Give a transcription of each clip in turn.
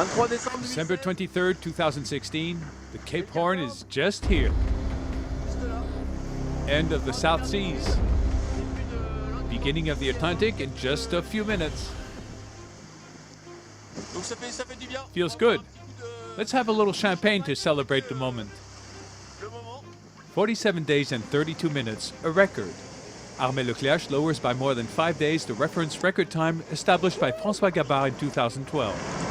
December 23rd, 2016. The Cape Horn is just here. End of the South Seas. Beginning of the Atlantic in just a few minutes. Feels good. Let's have a little champagne to celebrate the moment. 47 days and 32 minutes, a record. Armé Leclerc lowers by more than 5 days the reference record time established by François Gabard in 2012.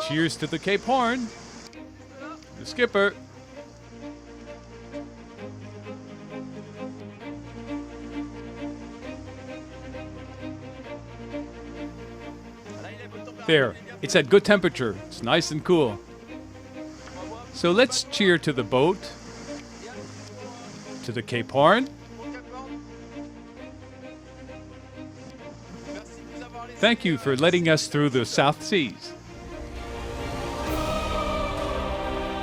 Cheers to the Cape Horn. The skipper. There, it's at good temperature. It's nice and cool. So let's cheer to the boat, to the Cape Horn. Thank you for letting us through the South Seas.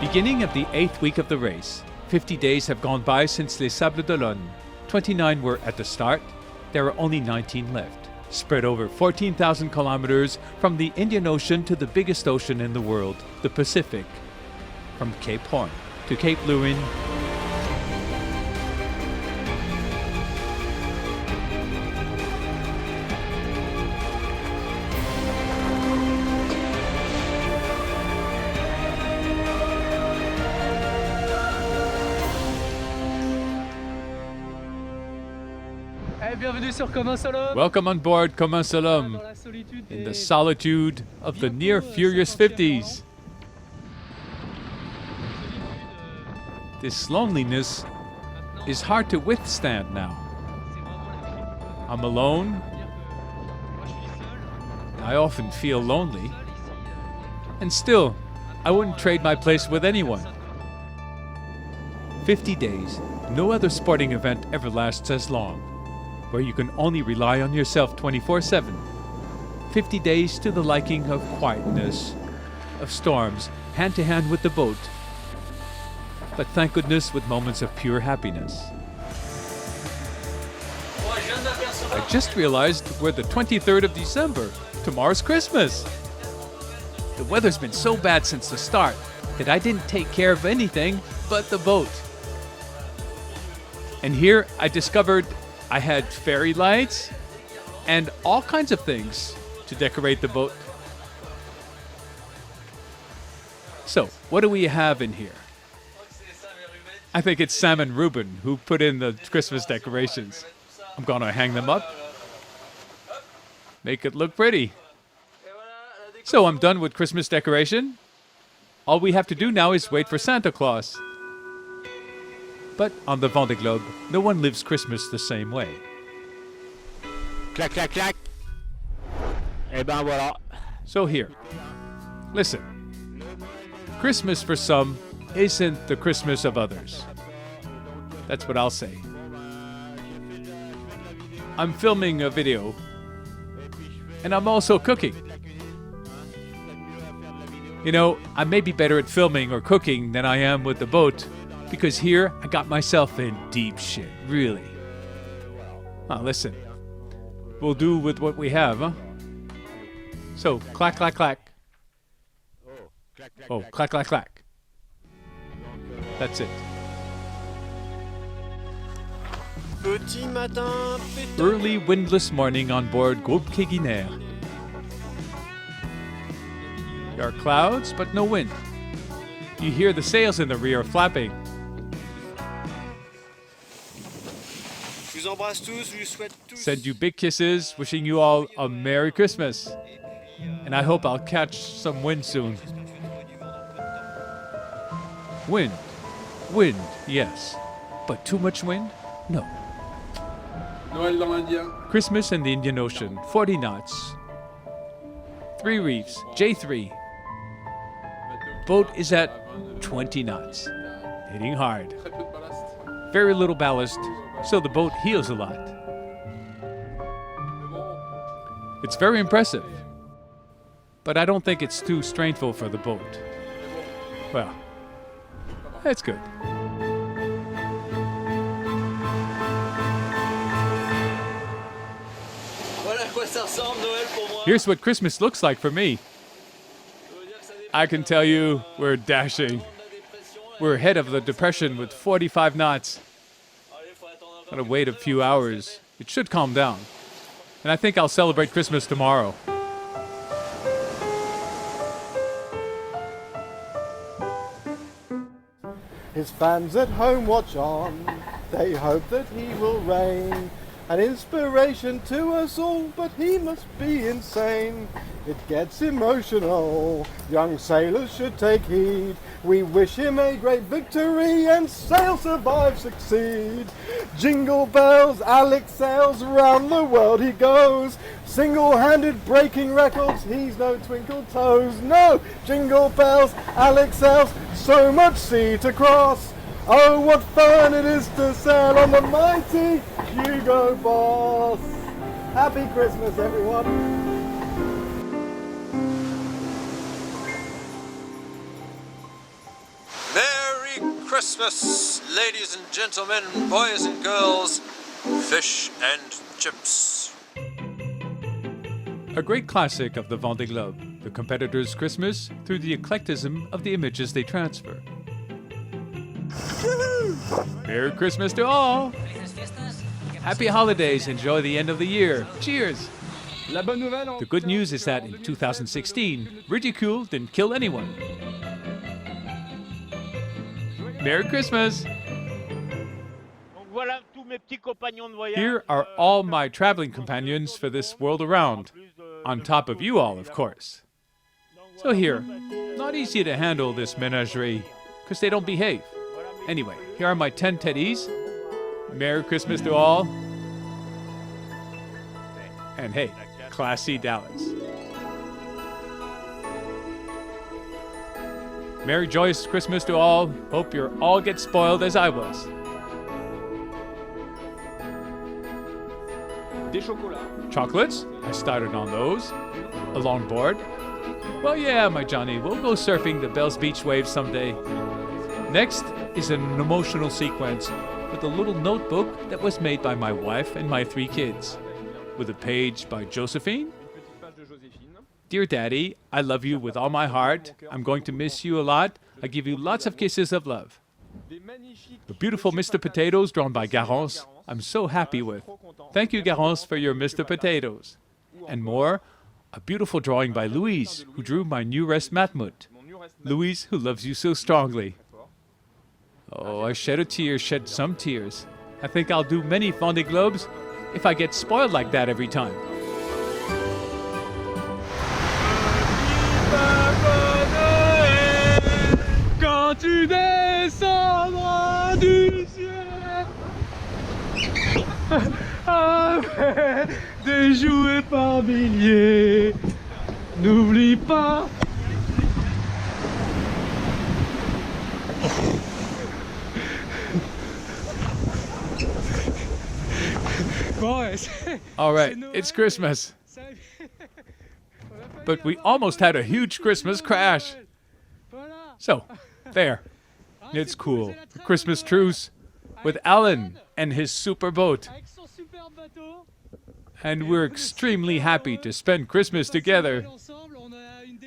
Beginning of the 8th week of the race. 50 days have gone by since Les Sables d'Olonne. 29 were at the start. There are only 19 left. Spread over 14,000 kilometers from the Indian Ocean to the biggest ocean in the world, the Pacific. From Cape Horn to Cape Lewin. Welcome on board Comme un seul homme, in the solitude of the near furious 50s. This loneliness is hard to withstand now. I'm alone. I often feel lonely. And still, I wouldn't trade my place with anyone. 50 days, no other sporting event ever lasts as long, where you can only rely on yourself 24/7. 50 days to the liking of quietness, of storms, hand to hand with the boat, but thank goodness with moments of pure happiness. I just realized we're the 23rd of December. Tomorrow's Christmas. The weather's been so bad since the start that I didn't take care of anything but the boat. And here I discovered I had fairy lights and all kinds of things to decorate the boat. So, what do we have in here? I think it's Sam and Ruben who put in the Christmas decorations. I'm gonna hang them up, make it look pretty. So I'm done with Christmas decoration. All we have to do now is wait for Santa Claus. But on the Vendee Globe, no one lives Christmas the same way. Clac, clac, clac. Eh ben voilà. So here, listen. Christmas for some isn't the Christmas of others. That's what I'll say. I'm filming a video, and I'm also cooking. You know, I may be better at filming or cooking than I am with the boat, because here I got myself in deep shit, really. Now listen, we'll do with what we have, huh? So, clack, clack, clack. Oh, clack, clack, clack. That's it. Petit matin, Early windless morning on board Groupe Keguiner. There are clouds, but no wind. You hear the sails in the rear flapping. Je vous embrasse tous, je vous souhaite tous. Send you big kisses, wishing you all a Merry Christmas. And I hope I'll catch some wind soon. Wind. Wind, yes. But too much wind? No. Noël dans l'Indien. Christmas in the Indian Ocean, 40 knots. 3 reefs, J3. Boat is at 20 knots. Hitting hard. Très peu de ballast. Very little ballast, so the boat heels a lot. It's very impressive. But I don't think it's too strainful for the boat. Well, that's good. Voilà quoi Here's what Christmas looks like for me. I can tell you, we're dashing. We're ahead of the depression with 45 knots. Gotta wait a few hours. It should calm down. And I think I'll celebrate Christmas tomorrow. His fans at home watch on. They hope that he will reign. An inspiration to us all, but he must be insane. It gets emotional. Young sailors should take heed. We wish him a great victory and sail, survive, succeed. Jingle bells, Alex sails, round the world he goes. Single-handed breaking records, he's no twinkle toes. No! Jingle bells, Alex sails, so much sea to cross. Oh, what fun it is to sail on the mighty Hugo Boss. Happy Christmas, everyone. Merry Christmas, ladies and gentlemen, boys and girls, fish and chips. A great classic of the Vendee Globe, the competitors' Christmas through the eclecticism of the images they transfer. Merry Christmas to all! Happy holidays, enjoy the end of the year. Cheers! The good news is that in 2016, ridicule didn't kill anyone. Merry Christmas! Here are all my traveling companions for this world around, on top of you all, of course. So here, not easy to handle this menagerie, because they don't behave. Anyway, here are my 10 teddies. Merry Christmas to all. And hey, classy Dallas. Merry joyous Christmas to all. Hope you all get spoiled as I was. Chocolates? I started on those. A longboard? Well, yeah, my Johnny, we'll go surfing the Bells Beach waves someday. Next is an emotional sequence with a little notebook that was made by my wife and my 3 kids. With a page by Josephine. Dear Daddy, I love you with all my heart. I'm going to miss you a lot. I give you lots of kisses of love. The beautiful Mr. Potatoes drawn by Garance, I'm so happy with. Thank you, Garance, for your Mr. Potatoes. And more, a beautiful drawing by Louise, who drew my new rest Matmut. Louise, who loves you so strongly. Oh, I shed some tears. I think I'll do many Vendee Globes if I get spoiled like that every time. Quand tu descendras du ciel avec des jouets par milliers, n'oublie pas. All right, it's Christmas. But we almost had a huge Christmas crash. So, there. It's cool. A Christmas truce with Alan and his super boat. And we're extremely happy to spend Christmas together.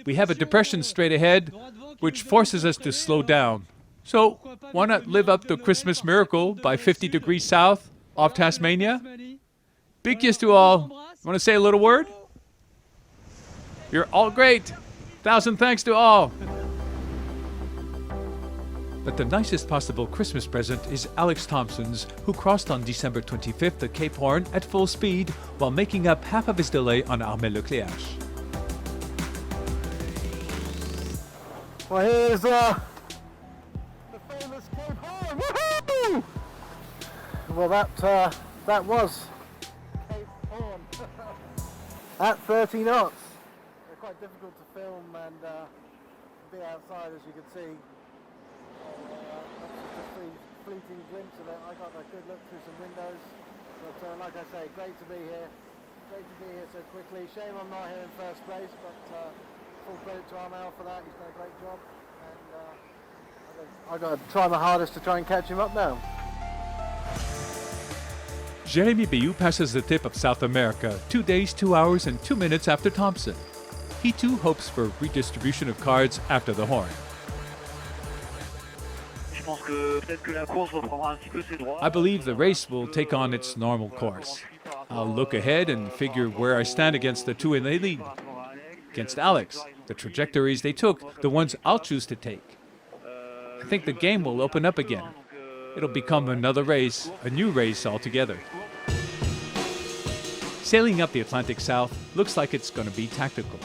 We have a depression straight ahead, which forces us to slow down. So, why not live up the Christmas miracle by 50 degrees south off Tasmania? Big kiss to all. Want to say a little word? You're all great. 1,000 thanks to all. But the nicest possible Christmas present is Alex Thompson's, who crossed on December 25th at Cape Horn at full speed while making up half of his delay on Armel-Leclerc. Well, here's the famous Cape Horn. Woohoo! Well, that was Cape Horn at 30 knots. They're quite difficult to film and be outside, as you can see. That's just a fleeting glimpse of it. I got a good look through some windows. But like I say, great to be here. Great to be here so quickly. Shame I'm not here in first place, but full credit to Armel for that. He's done a great job. And I've got to try my hardest to try and catch him up now. Jérémy Bayou passes the tip of South America 2 days, 2 hours, and 2 minutes after Thompson. He too hopes for redistribution of cards after the horn. I believe the race will take on its normal course. I'll look ahead and figure where I stand against the two in the lead. Against Alex, the trajectories they took, the ones I'll choose to take. I think the game will open up again. It'll become another race, a new race altogether. Sailing up the Atlantic South looks like it's going to be tactical.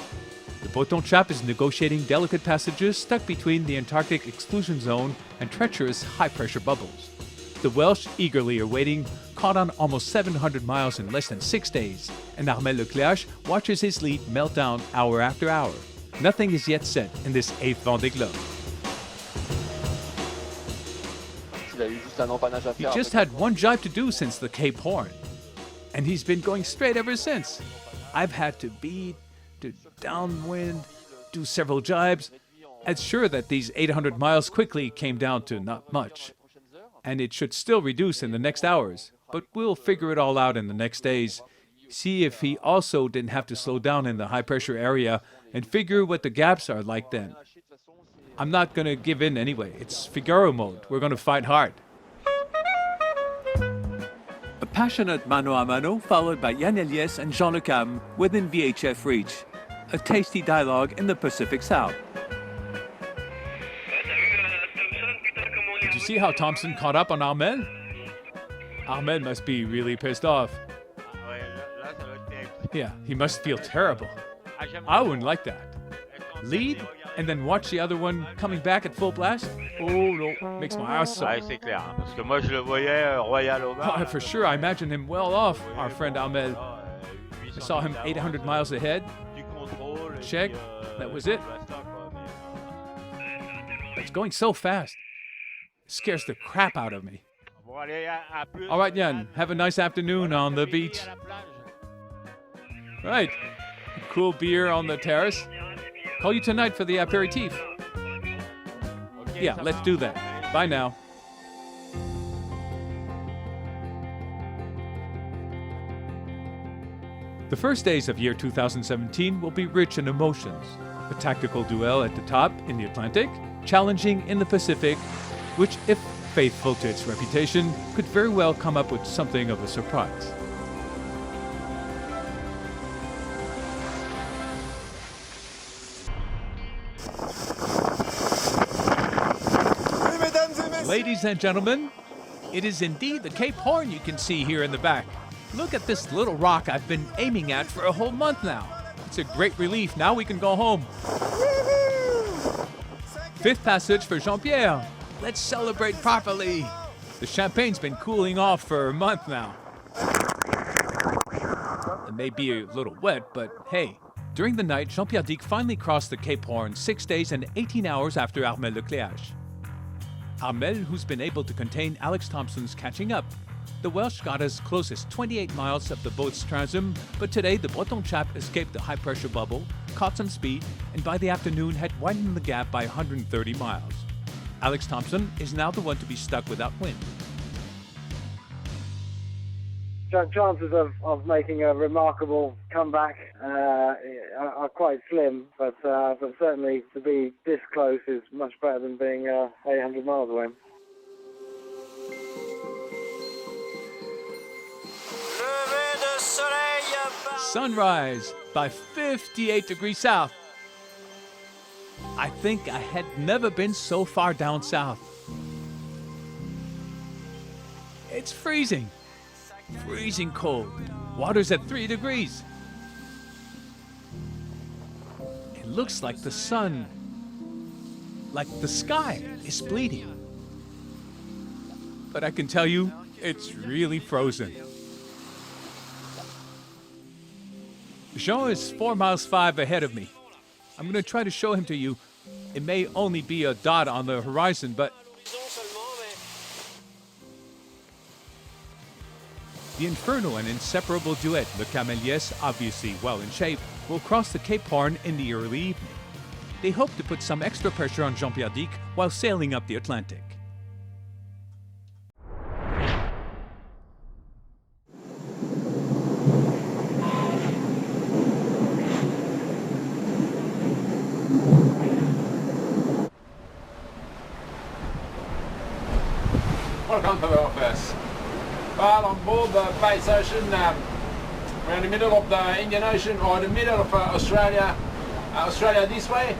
The Breton chap is negotiating delicate passages stuck between the Antarctic exclusion zone and treacherous high-pressure bubbles. The Welsh eagerly are waiting, caught on almost 700 miles in less than 6 days, and Armel Lecléache watches his lead melt down hour after hour. Nothing is yet said in this 8th Vendee Globe. He just had one jibe to do since the Cape Horn, and he's been going straight ever since. I've had to beat, to downwind, do several jibes. It's sure that these 800 miles quickly came down to not much. And it should still reduce in the next hours, but we'll figure it all out in the next days. See if he also didn't have to slow down in the high-pressure area and figure what the gaps are like then. I'm not going to give in anyway. It's Figaro mode. We're going to fight hard. A passionate mano-a-mano followed by Yann Elies and Jean Le Cam within VHF reach. A tasty dialogue in the Pacific South. Did you see how Thompson caught up on Armel? Armel must be really pissed off. Yeah, he must feel terrible. I wouldn't like that. Lead and then watch the other one coming back at full blast? Oh no, makes my eyes sore. C'est clair, parce que moi je le voyais royal au bar. Oh, for sure, I imagine him well off, our friend Armel. I saw him 800 miles ahead. Check, that was it. It's going so fast. It scares the crap out of me. All right, Yann, have a nice afternoon on the beach. Right, cool beer on the terrace. Call you tonight for the aperitif. Yeah, let's do that. Bye now. The first days of year 2017 will be rich in emotions. A tactical duel at the top in the Atlantic, challenging in the Pacific, which, if faithful to its reputation, could very well come up with something of a surprise. Ladies and gentlemen, it is indeed the Cape Horn you can see here in the back. Look at this little rock I've been aiming at for a whole month now. It's a great relief. Now we can go home. Fifth passage for Jean-Pierre. Let's celebrate properly. The champagne's been cooling off for a month now. It may be a little wet, but hey. During the night, Jean-Pierre Dick finally crossed the Cape Horn 6 days and 18 hours after Armel Lecléache. Armel, who's been able to contain Alex Thompson's catching up. The Welsh got as close as 28 miles up the boat's transom, but today the Breton chap escaped the high-pressure bubble, caught some speed, and by the afternoon had widened the gap by 130 miles. Alex Thompson is now the one to be stuck without wind. Chances of making a remarkable comeback are quite slim, but certainly to be this close is much better than being 800 miles away. Sunrise by 58 degrees south. I think I had never been so far down south. It's freezing. Freezing cold. Water's at 3 degrees. It looks like the sun, like the sky, is bleeding. But I can tell you, it's really frozen. Jean is 4 miles 5 ahead of me. I'm going to try to show him to you. It may only be a dot on the horizon, but the Inferno and inseparable duet, Le Cam Elies, obviously well in shape, will cross the Cape Horn in the early evening. They hope to put some extra pressure on Jean-Pierre Dick while sailing up the Atlantic. Welcome to the office. Well, on board the Bates Ocean, we're in the middle of the Indian Ocean, or the middle of Australia. Australia this way.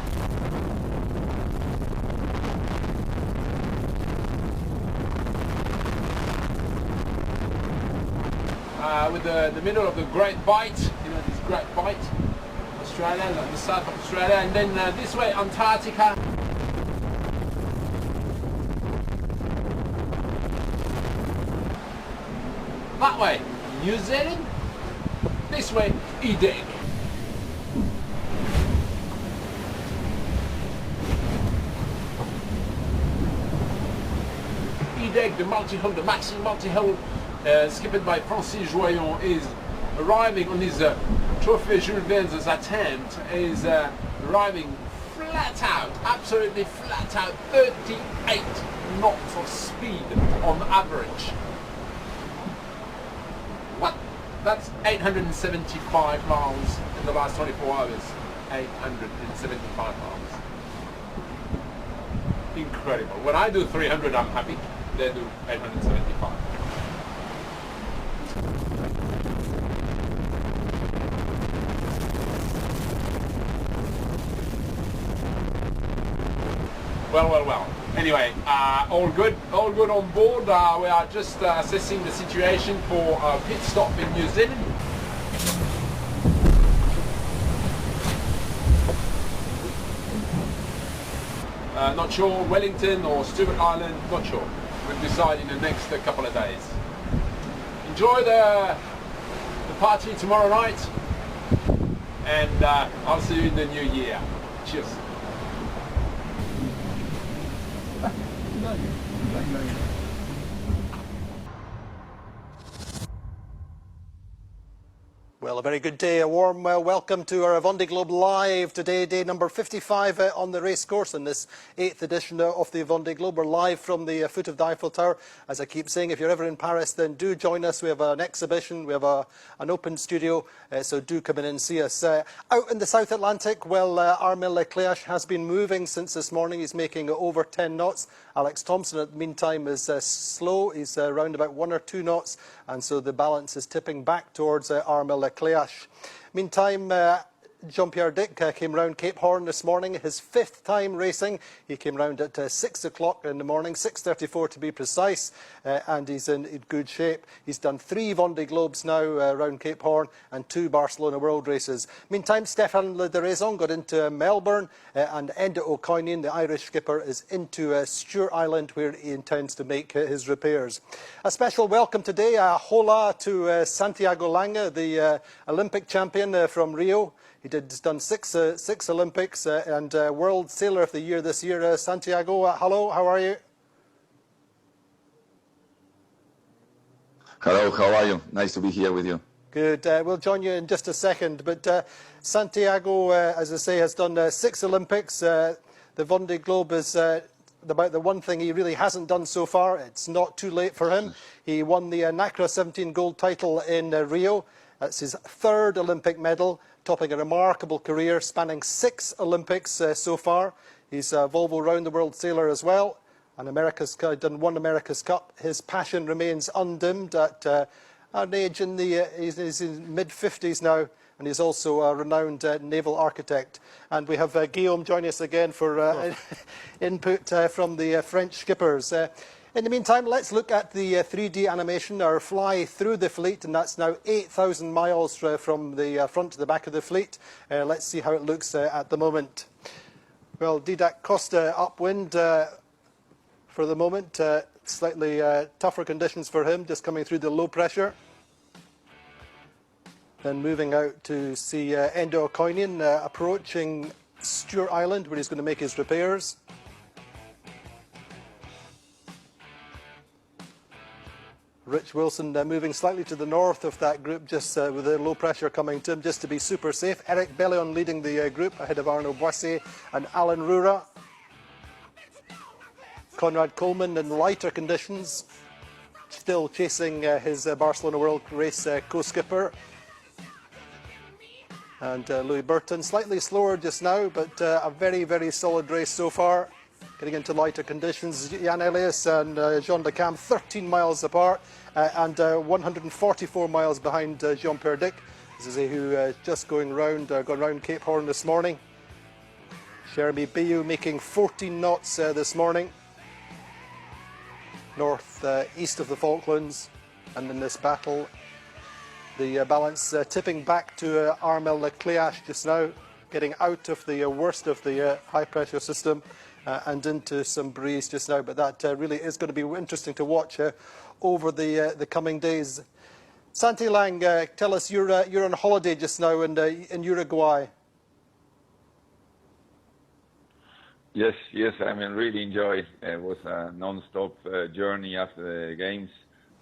With the middle of the Great Bight, you know, this Great Bight, Australia, like the south of Australia, and then this way, Antarctica. That way, New Zealand. This way, Edeg. Edeg, the multi-hull, the maxi multi-hull, skipped by Francis Joyon, is arriving on his trophy Jules Verne's attempt, is arriving flat out, absolutely flat out, 38 knots of speed on average. What? That's 875 miles in the last 24 hours. 875 miles. Incredible. When I do 300, I'm happy. They do 875. Well. Anyway, all good on board. We are just assessing the situation for a pit stop in New Zealand. Not sure, Wellington or Stewart Island, not sure. We'll decide in the next couple of days. Enjoy the party tomorrow night, and I'll see you in the new year. Cheers. Well, a very good day, a warm welcome to our Vendee Globe Live today, day number 55 on the racecourse in this 8th edition of the Vendee Globe. We're live from the foot of the Eiffel Tower. As I keep saying, if you're ever in Paris, then do join us. We have an exhibition, we have an open studio, so do come in and see us. Out in the South Atlantic, well, Armel Leclerc has been moving since this morning. He's making over 10 knots. Alex Thompson, at the meantime, is slow. He's around about 1 or 2 knots, and so the balance is tipping back towards Armel Leclerc. Meantime, Jean-Pierre Dick came round Cape Horn this morning, his 5th time racing. He came round at 6 o'clock in the morning, 6:34 to be precise, and he's in good shape. He's done 3 Vendee Globes now round Cape Horn and 2 Barcelona World races. Meantime, Stéphane Le Deraison got into Melbourne, and Enda O'Coinian, the Irish skipper, is into Stewart Island, where he intends to make his repairs. A special welcome today, hola to Santiago Lange, the Olympic champion from Rio. He's done six Olympics and World Sailor of the Year this year. Santiago, hello, how are you? Hello, how are you? Nice to be here with you. Good. We'll join you in just a second. But Santiago, as I say, has done 6 Olympics. The Vendee Globe is about the one thing he really hasn't done so far. It's not too late for him. He won the NACRA 17 gold title in Rio. That's his 3rd Olympic medal, topping a remarkable career spanning 6 Olympics so far. He's a Volvo Round the World Sailor as well, and done 1 America's Cup. His passion remains undimmed at an age he's in mid-50s now, and he's also a renowned naval architect. And we have Guillaume join us again for input from the French skippers. In the meantime, let's look at the 3D animation, our fly through the fleet, and that's now 8,000 miles from the front to the back of the fleet. Let's see how it looks at the moment. Well, Didac Costa upwind for the moment. Slightly tougher conditions for him, just coming through the low pressure. Then moving out to see Enda O'Coinian approaching Stewart Island, where he's going to make his repairs. Rich Wilson moving slightly to the north of that group, just with the low pressure coming to him, just to be super safe. Eric Bellion leading the group, ahead of Arnaud Boissier and Alan Rura. Conrad Coleman in lighter conditions, still chasing his Barcelona World Race co-skipper. And Louis Burton, slightly slower just now, but a very, very solid race so far. getting into lighter conditions. Yann Elies and Jean Le Cam 13 miles apart and 144 miles behind Jean-Pierre Dick. This is who just gone round Cape Horn this morning. Jeremy Biou making 14 knots this morning, east of the Falklands, and in this battle the balance tipping back to Armel Lecléache just now, getting out of the worst of the high pressure system and into some breeze just now, but that really is going to be interesting to watch over the coming days. Santi Lang, tell us, you're on holiday just now in Uruguay. Yes, I mean, really enjoyed. It was a non-stop journey after the games,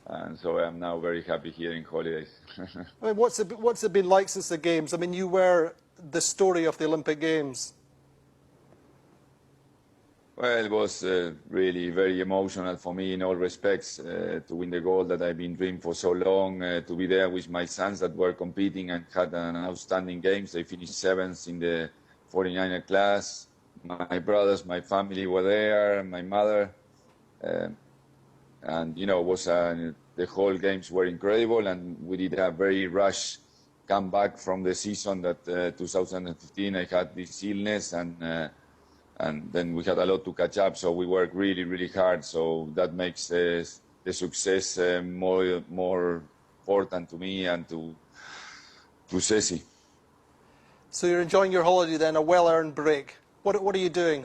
and so I'm now very happy here in holidays. I mean, what's it been like since the games? I mean, you were the story of the Olympic Games. Well, it was really very emotional for me in all respects to win the gold that I've been dreaming for so long, to be there with my sons that were competing and had an outstanding games. They finished 7th in the 49er class. My brothers, my family were there, my mother, and you know, the whole games were incredible, and we did a very rush comeback from the season that 2015 I had this illness, and then we had a lot to catch up, so we worked really, really hard. So that makes the success more important to me and to Ceci. So you're enjoying your holiday then, a well-earned break. What are you doing?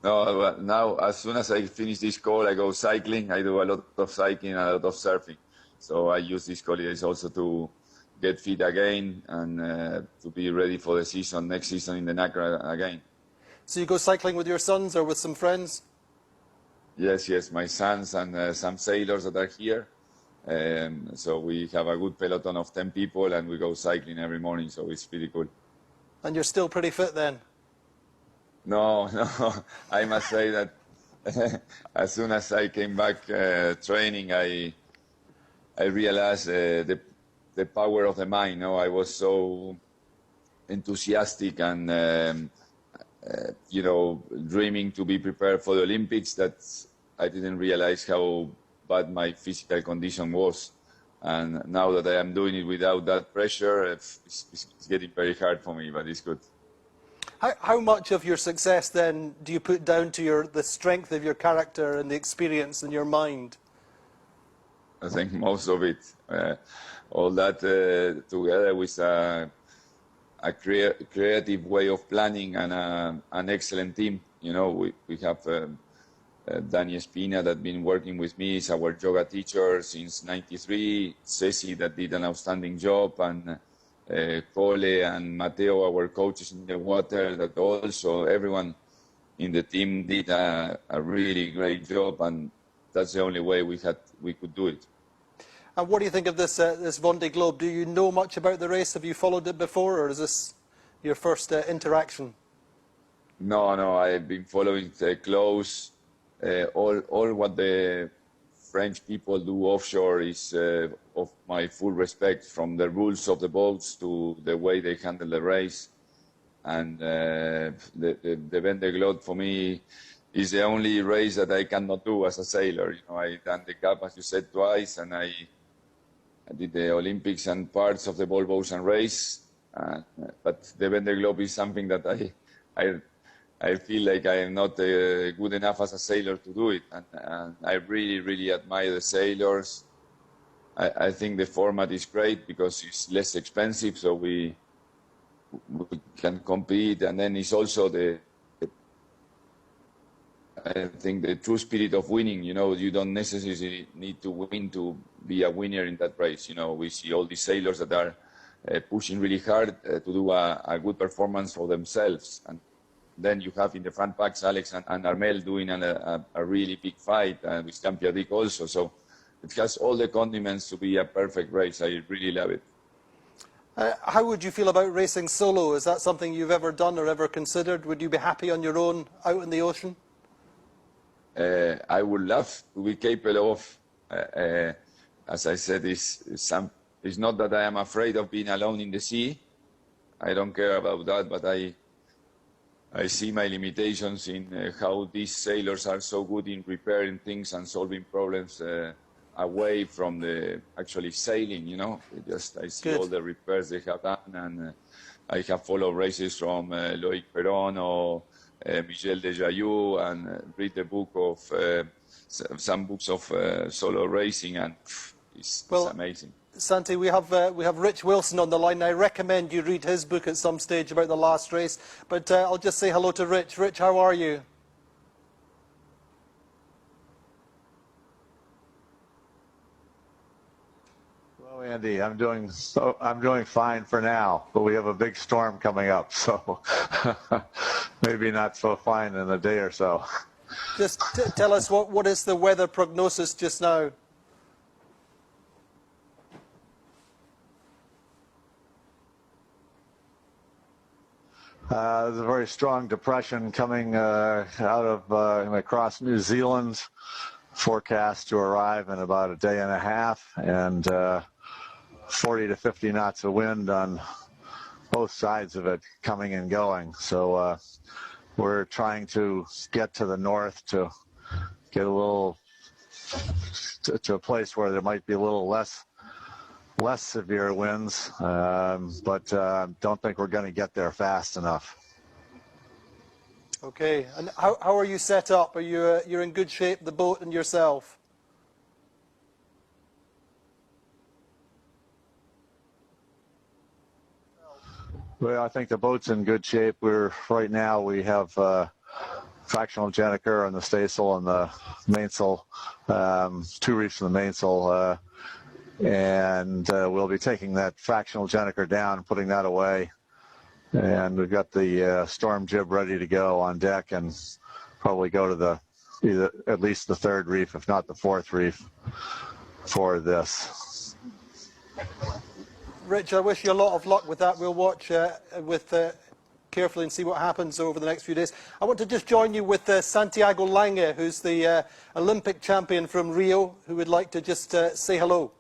No, now as soon as I finish this call, I go cycling. I do a lot of cycling and a lot of surfing. So I use these holidays also to get fit again and to be ready for the season, next season in the NACRA again. So you go cycling with your sons or with some friends? Yes, my sons and some sailors that are here. So we have a good peloton of 10 people and we go cycling every morning, so it's pretty cool. And you're still pretty fit then? No, I must say that as soon as I came back training, I realized the power of the mind. No, I was so enthusiastic and you know, dreaming to be prepared for the Olympics that I didn't realize how bad my physical condition was. And now that I am doing it without that pressure, it's getting very hard for me, but it's good. How much of your success then do you put down to the strength of your character and the experience in your mind? I think most of it. All that together with a creative way of planning and an excellent team. You know, we have Dani Espina that been working with me, is our yoga teacher since '93. Ceci that did an outstanding job, and Cole and Mateo, our coaches in the water, that also everyone in the team did a really great job, and that's the only way we could do it. And what do you think of this Vendee Globe? Do you know much about the race? Have you followed it before, or is this your first interaction? No, I've been following it close. All what the French people do offshore is of my full respect, from the rules of the boats to the way they handle the race. And the Vendee Globe for me is the only race that I cannot do as a sailor. You know, I done the Cup, as you said, twice, and I did the Olympics and parts of the Ball Ocean race. But the Vendee Globe is something that I feel like I am not good enough as a sailor to do it, and I really, really admire the sailors. I think the format is great because it's less expensive, so we can compete, and then it's also I think the true spirit of winning. You know, you don't necessarily need to win to be a winner in that race. You know, we see all these sailors that are pushing really hard to do a good performance for themselves, and then you have in the front packs Alex and Armel doing a really big fight, and with Jean-Pierre Dick also. So it has all the condiments to be a perfect race. I really love it. How would you feel about racing solo? Is that something you've ever done or ever considered? Would you be happy on your own out in the ocean? I would love to be capable of, as I said, it's not that I am afraid of being alone in the sea. I don't care about that, but I I see my limitations in how these sailors are so good in repairing things and solving problems away from the actually sailing, you know. I see all the repairs they have done, and I have followed races from Loic Perron or Michel Desjayou, and read the book of some books of solo racing, and it's amazing. Santi, we have Rich Wilson on the line. I recommend you read his book at some stage about the last race. But I'll just say hello to Rich. Rich, how are you? Well, Andy, I'm doing fine for now, but we have a big storm coming up, so maybe not so fine in a day or so. Just tell us what is the weather prognosis just now? There's a very strong depression coming out of across New Zealand, forecast to arrive in about a day and a half, and 40 to 50 knots of wind on both sides of it coming and going. So we're trying to get to the north to get a little to a place where there might be a little less severe winds, but don't think we're going to get there fast enough. Okay, and how are you set up? Are you you're in good shape, the boat and yourself? Well, I think the boat's in good shape. Right now we have fractional Gennaker on the staysail and the mainsail, 2 reefs in the mainsail. And we'll be taking that fractional Gennaker down and putting that away. And we've got the storm jib ready to go on deck, and probably go to at least the 3rd reef, if not the 4th reef, for this. Rich, I wish you a lot of luck with that. We'll watch carefully and see what happens over the next few days. I want to just join you with Santiago Lange, who's the Olympic champion from Rio, who would like to just say hello.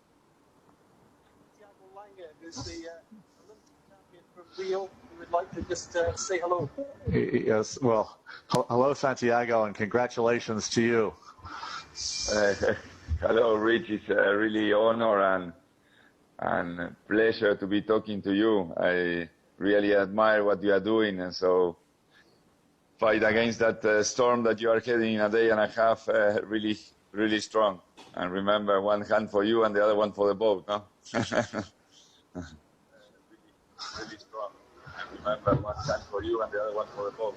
Is the Olympic champion from Rio, who would like to just say hello. Yes, well, hello, Santiago, and congratulations to you. Hello, Rich. It's a really honor and pleasure to be talking to you. I really admire what you are doing, and so fight against that storm that you are heading in a day and a half really, really strong. And remember, one hand for you and the other one for the boat, no? Really strong. And remember, one hand for you and the other one for the boat.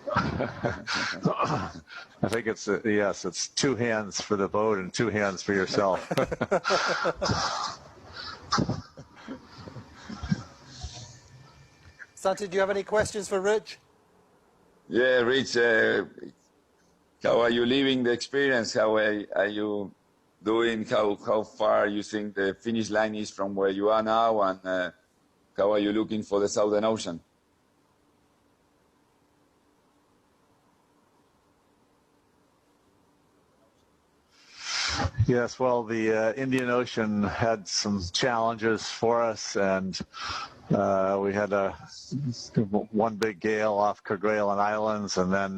I think it's yes, it's 2 hands for the boat and 2 hands for yourself. Santi, do you have any questions for Rich? Yeah, Rich, how are you living the experience? How are you doing? How far you think the finish line is from where you are now, and how are you looking for the Southern Ocean? Yes, well, the Indian Ocean had some challenges for us, and we had one big gale off Kerguelen Islands, and then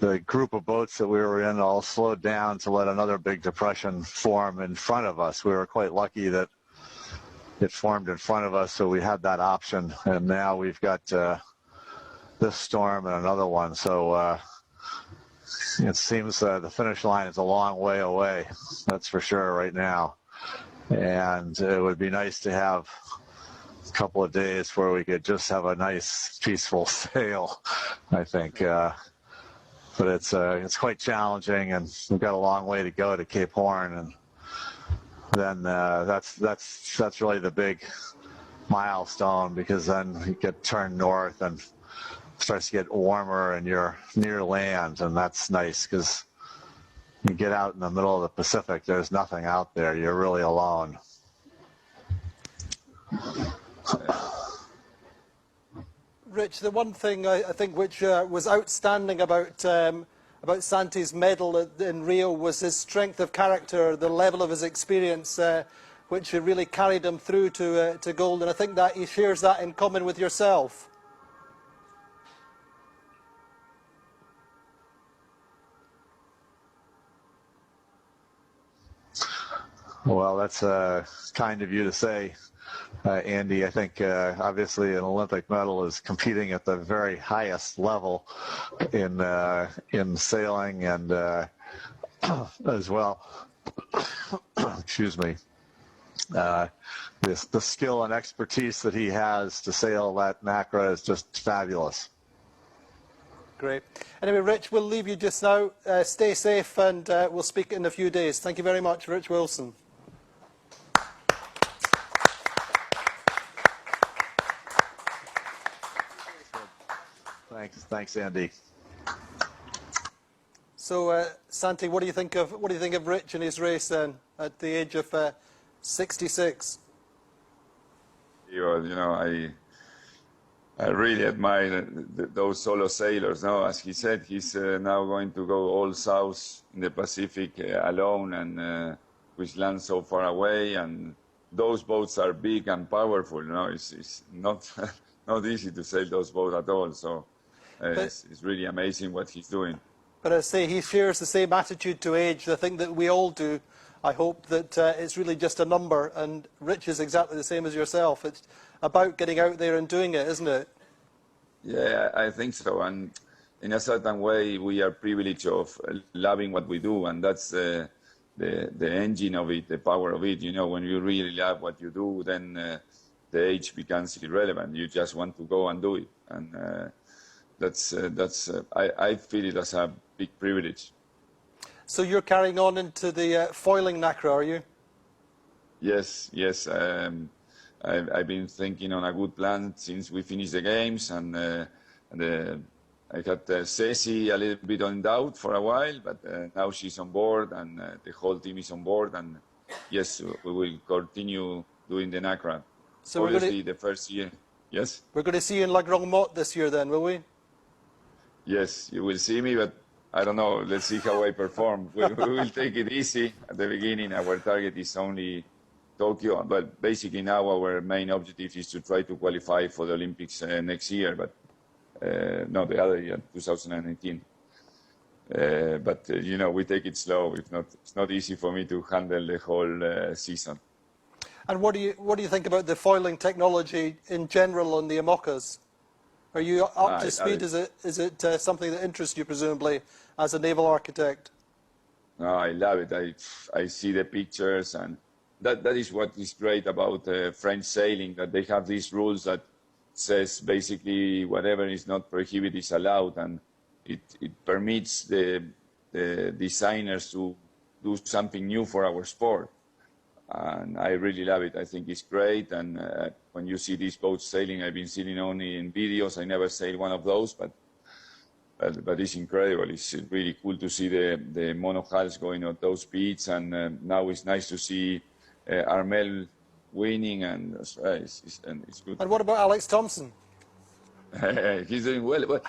the group of boats that we were in all slowed down to let another big depression form in front of us. We were quite lucky that it formed in front of us, so we had that option, and now we've got this storm and another one, so it seems the finish line is a long way away, that's for sure right now. And it would be nice to have a couple of days where we could just have a nice, peaceful sail, I think. But it's quite challenging, and we've got a long way to go to Cape Horn, and then that's really the big milestone, because then you get turned north and starts to get warmer and you're near land, and that's nice because you get out in the middle of the Pacific, there's nothing out there, you're really alone. Rich, the one thing I think which was outstanding about Santi's medal in Rio was his strength of character, the level of his experience, which really carried him through to gold, and I think that he shares that in common with yourself. Well, that's kind of you to say, Andy. I think obviously an Olympic medal is competing at the very highest level in sailing and as well. Excuse me. The skill and expertise that he has to sail that NACRA is just fabulous. Great. Anyway, Rich, we'll leave you just now. Stay safe, and we'll speak in a few days. Thank you very much, Rich Wilson. Thanks, Andy. So, Santi, what do you think of Rich and his race then at the age of 66? You know, I really admire those solo sailors. No, as he said, he's now going to go all south in the Pacific alone, and which lands so far away. And those boats are big and powerful. You know, it's not not easy to sail those boats at all. So it's really amazing what he's doing. But I say he shares the same attitude to age. I think that we all do. I hope that it's really just a number, and Rich is exactly the same as yourself. It's about getting out there and doing it, isn't it? Yeah, I think so. And in a certain way, we are privileged of loving what we do, and that's the engine of it, the power of it. You know, when you really love what you do, then the age becomes irrelevant. You just want to go and do it, and I feel it as a big privilege. So you're carrying on into the foiling NACRA, are you? Yes. I've been thinking on a good plan since we finished the games, and I had Ceci a little bit on doubt for a while, but now she's on board, and the whole team is on board, and yes, we will continue doing the NACRA. So obviously the first year, yes? We're going to see you in La Grande Motte this year then, will we? Yes, you will see me, but I don't know. Let's see how I perform. We will take it easy at the beginning. Our target is only Tokyo, but basically now our main objective is to try to qualify for the Olympics next year, but no, the other year, 2019. But you know, we take it slow. It's not easy for me to handle the whole season. And what do you think about the foiling technology in general on the IMOCAs? Are you up to speed? Is it something that interests you, presumably, as a naval architect? No, I love it. I see the pictures, and that is what is great about French sailing, that they have these rules that says basically whatever is not prohibited is allowed, and it permits the designers to do something new for our sport. And I really love it. I think it's great. And when you see these boats sailing, I've been sailing only in videos. I never sailed one of those, but it's incredible. It's really cool to see the monohulls going at those speeds. And now it's nice to see Armel winning, and it's good. And what about Alex Thompson? He's doing well.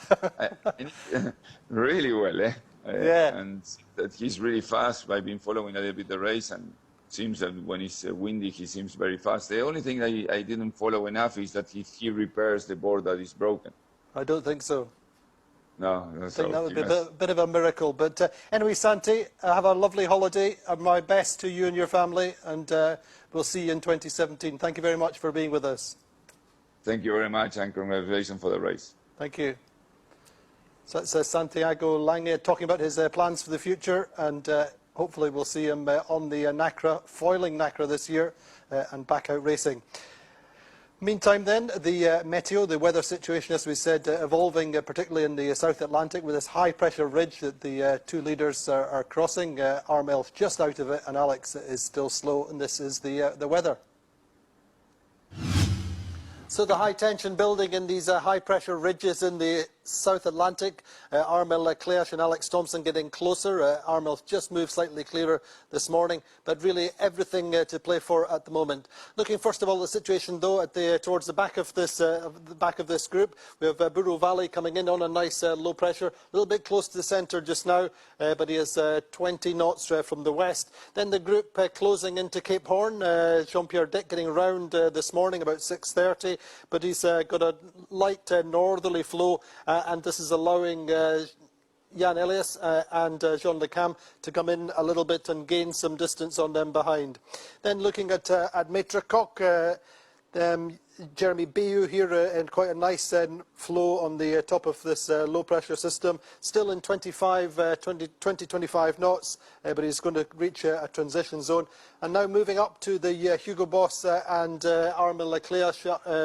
Really well. Yeah. And that he's really fast. I've been following a little bit the race, and seems that when it's windy, he seems very fast. The only thing I didn't follow enough is that he repairs the board that is broken. I don't think so. No, I think that would be a bit of a miracle. But anyway, Santi, have a lovely holiday. My best to you and your family, and we'll see you in 2017. Thank you very much for being with us. Thank you very much, and congratulations for the race. Thank you. So that's Santiago Lange talking about his plans for the future, and hopefully we'll see him on the NACRA, foiling NACRA this year, and back out racing. Meantime then, the meteo, the weather situation, as we said, evolving particularly in the South Atlantic with this high pressure ridge that the two leaders are crossing. Armel's just out of it, and Alex is still slow, and this is the weather. So the high tension building in these high pressure ridges in the South Atlantic. Armel Cleash and Alex Thompson getting closer. Armel's just moved slightly clearer this morning, but really everything to play for at the moment. Looking first of all at the situation though at towards the back of this group, we have Buru Valley coming in on a nice low pressure, a little bit close to the centre just now, but he is 20 knots from the west. Then the group closing into Cape Horn. Jean-Pierre Dick getting round this morning about 6:30, but he's got a light northerly flow. And this is allowing Yann Elies and Jean Le Cam to come in a little bit and gain some distance on them behind. Then looking at Maitre Coq, Jeremy Bayou here in quite a nice flow on the top of this low pressure system, still in 20-25 knots, but he's going to reach a transition zone. And now moving up to the Hugo Boss and Armel Leclerc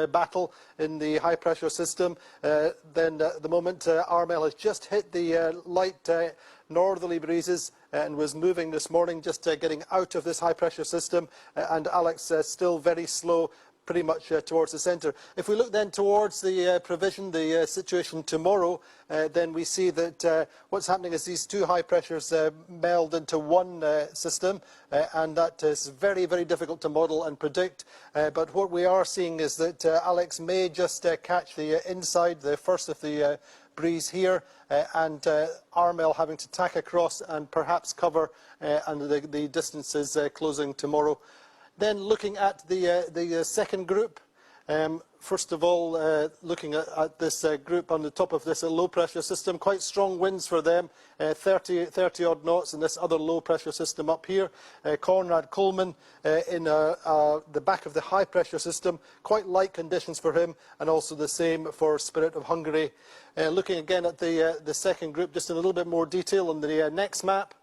battle in the high pressure system. Then at the moment Armel has just hit the light northerly breezes and was moving this morning, just getting out of this high pressure system, and Alex still very slow, pretty much towards the centre. If we look then towards the provision, the situation tomorrow, then we see that what's happening is these two high pressures meld into one system, and that is very, very difficult to model and predict. But what we are seeing is that Alex may just catch the inside, the first of the breeze here, and Armel having to tack across and perhaps cover, and the distance is closing tomorrow. Then looking at the second group, first of all, looking at this group on the top of this low pressure system, quite strong winds for them, 30 odd knots in this other low pressure system up here. Conrad Coleman in the back of the high pressure system, quite light conditions for him, and also the same for Spirit of Hungary. Looking again at the second group, just in a little bit more detail on the next map,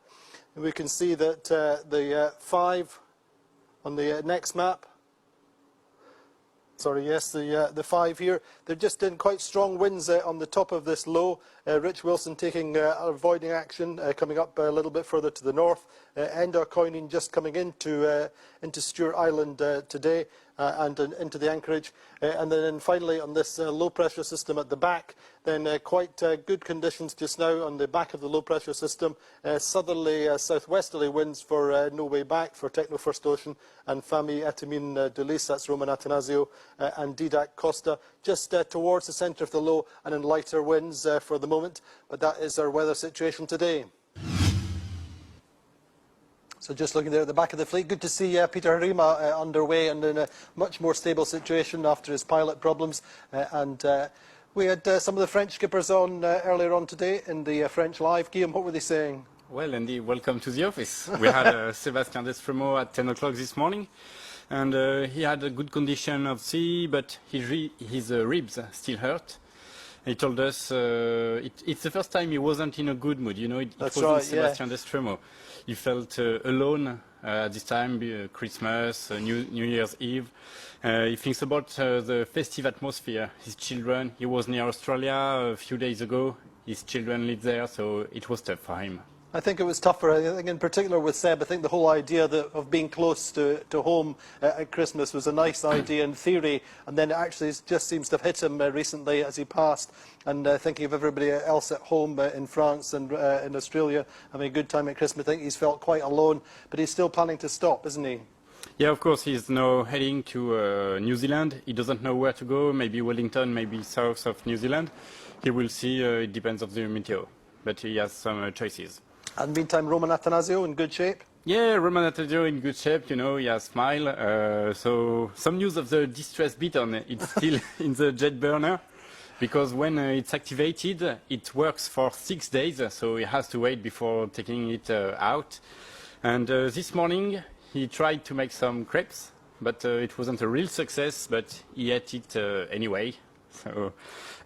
we can see that the 5 on the next map, sorry, yes, the 5 here, they're just in quite strong winds on the top of this low. Rich Wilson taking avoiding action, coming up a little bit further to the north. Endar Coinin just coming into Stewart Island today, and into the anchorage. And then finally on this low pressure system at the back, then quite good conditions just now on the back of the low pressure system. Southerly, southwesterly winds for No Way Back for Techno First Ocean and Fami Etamine Dulis, that's Roman Atanasio, and Didac Costa, just towards the centre of the low, and in lighter winds for the moment. But that is our weather situation today. So just looking there at the back of the fleet, good to see Peter Harima underway and in a much more stable situation after his pilot problems. We had some of the French skippers on earlier on today in the French Live. Guillaume, what were they saying? Well, Andy, welcome to the office. We had Sébastien Destremo at 10 o'clock this morning, and he had a good condition of sea, but his ribs still hurt. He told us it's the first time he wasn't in a good mood. You know, it wasn't right, Sébastien Destremo. He felt alone at this time, Christmas, New Year's Eve. He thinks about the festive atmosphere. His children, he was near Australia a few days ago. His children live there, so it was tough for him. I think it was tougher. I think in particular with Seb, I think the whole idea of being close to home at Christmas was a nice idea in theory, and then it actually just seems to have hit him recently as he passed. And thinking of everybody else at home in France and in Australia having a good time at Christmas, I think he's felt quite alone, but he's still planning to stop, isn't he? Yeah, of course, he's now heading to New Zealand. He doesn't know where to go, maybe Wellington, maybe south of New Zealand. He will see, it depends on the meteo, but he has some choices. And meantime, Roman Atanasio in good shape? Yeah, Roman Atanasio in good shape, you know, he has smile. So some news of the distress button, it's still in the jet burner, because when it's activated, it works for 6 days, so he has to wait before taking it out. And this morning, he tried to make some crepes, but it wasn't a real success, but he ate it anyway. So,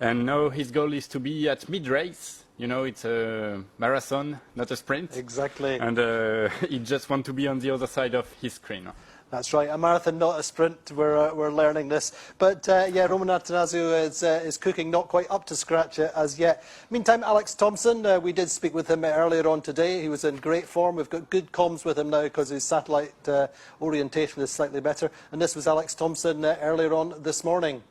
and now his goal is to be at mid-race. You know, it's a marathon, not a sprint. Exactly. And he just wants to be on the other side of his screen. That's right, a marathon, not a sprint. We're learning this. But yeah, Roman Atanasio is cooking, not quite up to scratch as yet. Meantime, Alex Thompson, we did speak with him earlier on today. He was in great form. We've got good comms with him now because his satellite orientation is slightly better. And this was Alex Thompson earlier on this morning.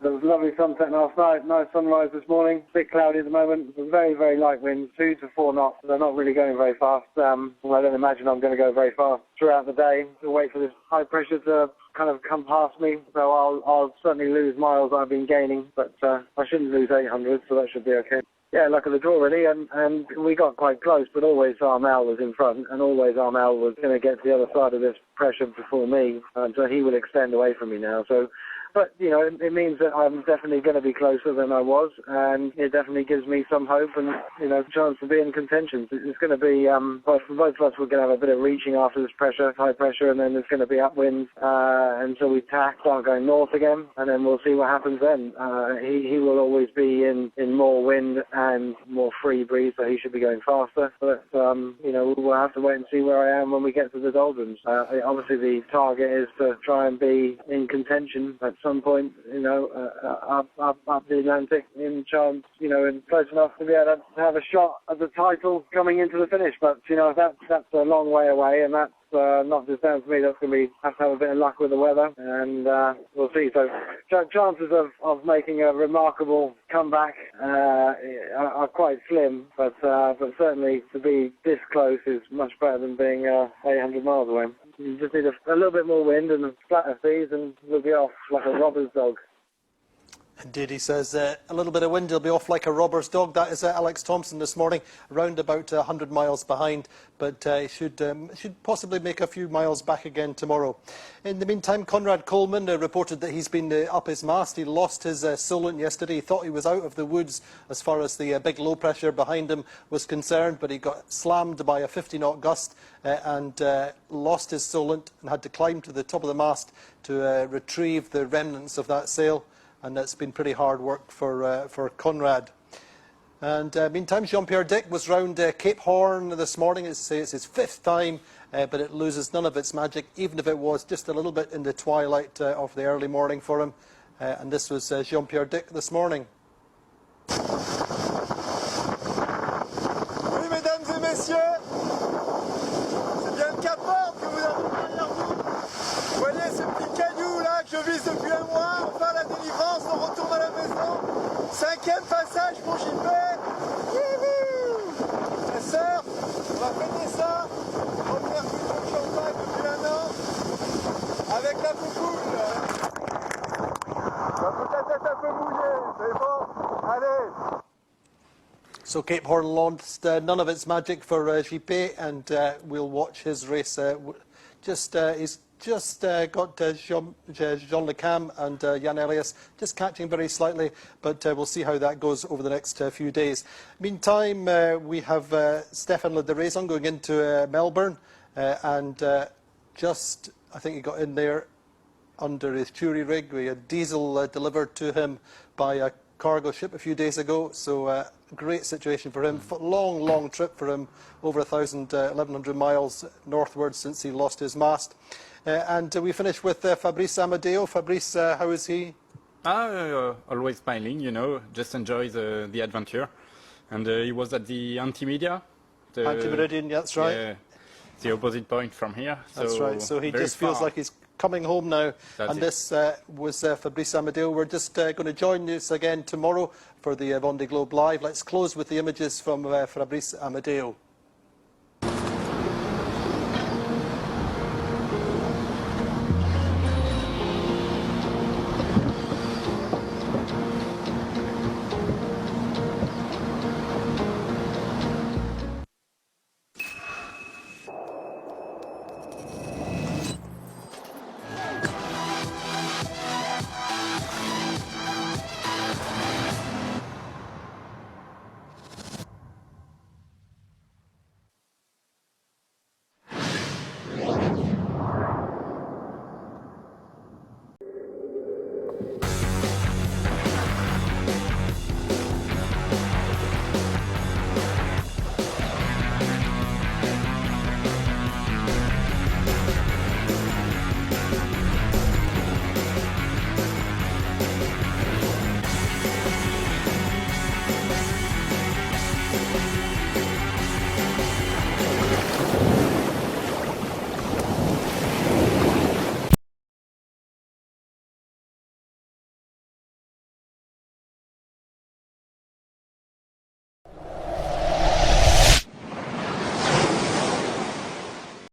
There was a lovely sunset last night, nice sunrise this morning, a bit cloudy at the moment, very, very light winds, 2 to 4 knots. They're not really going very fast. I don't imagine I'm going to go very fast throughout the day. We'll wait for this high pressure to kind of come past me, so I'll certainly lose miles I've been gaining, but I shouldn't lose 800, so that should be okay. Yeah, luck of the draw really, and we got quite close, but always Armel was in front, and always Armel was going to get to the other side of this pressure before me, so he will extend away from me now. So But, you know, it means that I'm definitely going to be closer than I was, and it definitely gives me some hope and, you know, chance to be in contention. It's going to be, for both of us, we're going to have a bit of reaching after this pressure, high pressure, and then there's going to be upwind until we start going north again, and then we'll see what happens then. He will always be in more wind and more free breeze, so he should be going faster. But, you know, we'll have to wait and see where I am when we get to the doldrums. Obviously, the target is to try and be in contention at some point, you know, up the Atlantic, in chance, you know, and close enough to be able to have a shot at the title coming into the finish. But, you know, that's a long way away, and that's not just down to me. That's going to have to have a bit of luck with the weather, and we'll see. So chances of making a remarkable comeback are quite slim, but certainly to be this close is much better than being 800 miles away. You just need a little bit more wind and flatter seas, and we'll be off like a robber's dog. Indeed, he says a little bit of wind, he'll be off like a robber's dog. That is Alex Thompson this morning, around about 100 miles behind, but he should possibly make a few miles back again tomorrow. In the meantime, Conrad Coleman reported that he's been up his mast. He lost his Solent yesterday. He thought he was out of the woods as far as the big low pressure behind him was concerned, but he got slammed by a 50-knot gust and lost his Solent and had to climb to the top of the mast to retrieve the remnants of that sail. And that's been pretty hard work for Conrad. And meantime, Jean-Pierre Dick was round Cape Horn this morning. It's his 5th time, but it loses none of its magic, even if it was just a little bit in the twilight of the early morning for him. And this was Jean-Pierre Dick this morning. Oui, mesdames et messieurs, c'est bien le Cap Horn que vous avez derrière vous. Vous voyez ce petit caillou là que je vise depuis un mois. Enfin la délivrance, on retourne à la maison. 5e passage pour JP. Ça surfe, on va fêter ça. Première culture de champagne depuis un an. Avec la poupoule. Ça peut être un peu mouillé, c'est bon. Allez. So Cape Horn lost none of its magic for JP, and we'll watch his race. He's just got Jean Le Cam and Yann Elies just catching very slightly, but we'll see how that goes over the next few days. Meantime, we have Stéphane Le Deraison going into Melbourne, and I think he got in there under his jury rig. We had diesel delivered to him by a cargo ship a few days ago, so great situation for him. Long trip for him, over 1,100 miles northwards since he lost his mast. And we finish with Fabrice Amadeo. Fabrice, how is he? Always smiling, you know, just enjoy the adventure. And he was at the Anti-Media. Anti-Meridian, that's right. Yeah, the opposite point from here. That's right, so he just feels like he's coming home now. And this was Fabrice Amadeo. We're just going to join you again tomorrow for the Vendee Globe Live. Let's close with the images from Fabrice Amadeo.